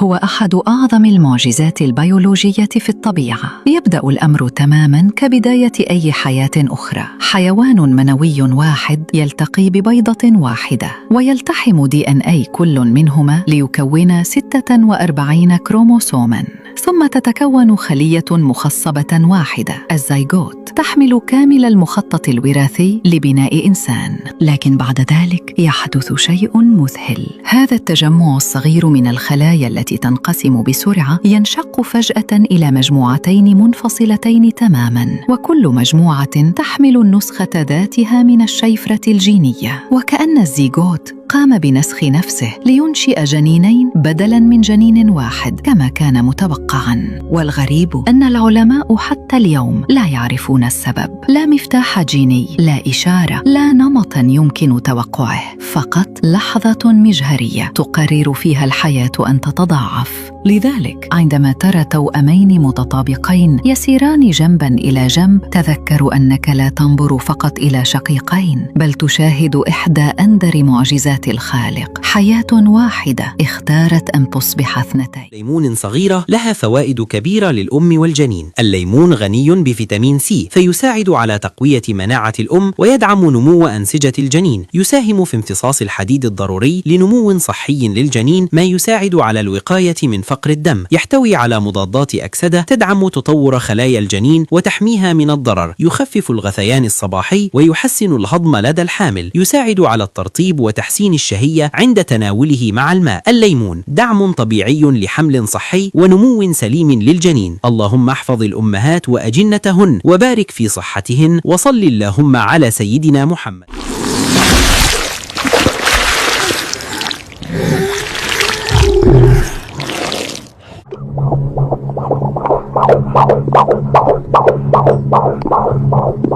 هو أحد أعظم المعجزات البيولوجية في الطبيعة. يبدأ الأمر تماماً كبداية أي حياة أخرى. حيوان منوي واحد يلتقي ببيضة واحدة، ويلتحم DNA كل منهما ليكون 46 كروموسوماً، ثم تتكون خلية مخصبة واحدة، الزيغوت، تحمل كامل المخطط الوراثي لبناء إنسان. لكن بعد ذلك يحدث شيء مذهل. هذا التجمع الصغير من الخلايا التي تنقسم بسرعة ينشق فجأة إلى مجموعتين منفصلتين تماماً، وكل مجموعة تحمل النسخة ذاتها من الشيفرة الجينية، وكأن الزيغوت قام بنسخ نفسه لينشئ جنينين بدلاً من جنين واحد كما كان متوقعاً. والغريب أن العلماء حتى اليوم لا يعرفون السبب. لا مفتاح جيني، لا إشارة، لا نمط يمكن توقعه، فقط لحظة مجهرية تقرر فيها الحياة أن تتضاعف. لذلك عندما ترى توأمين متطابقين يسيران جنباً إلى جنب، تذكر أنك لا تنظر فقط إلى شقيقين، بل تشاهد إحدى أندر معجزات الخالق. حياة واحدة اختارت أن تصبح اثنتين. ليمون صغيرة لها فوائد كبيرة للأم والجنين. الليمون غني بفيتامين سي، فيساعد على تقوية مناعة الأم ويدعم نمو أنسجة الجنين. يساهم في امتصاص الحديد الضروري لنمو صحي للجنين، ما يساعد على الوقاية من فقر الدم. يحتوي على مضادات أكسدة تدعم تطور خلايا الجنين وتحميها من الضرر. يخفف الغثيان الصباحي ويحسن الهضم لدى الحامل. يساعد على الترطيب وتحسين الشهية عند تناوله مع الماء. الليمون دعم طبيعي لحمل صحي ونمو سليم للجنين. اللهم احفظ الأمهات وأجنتهن وبارك في صحتهن، وصل اللهم على سيدنا محمد. Bye.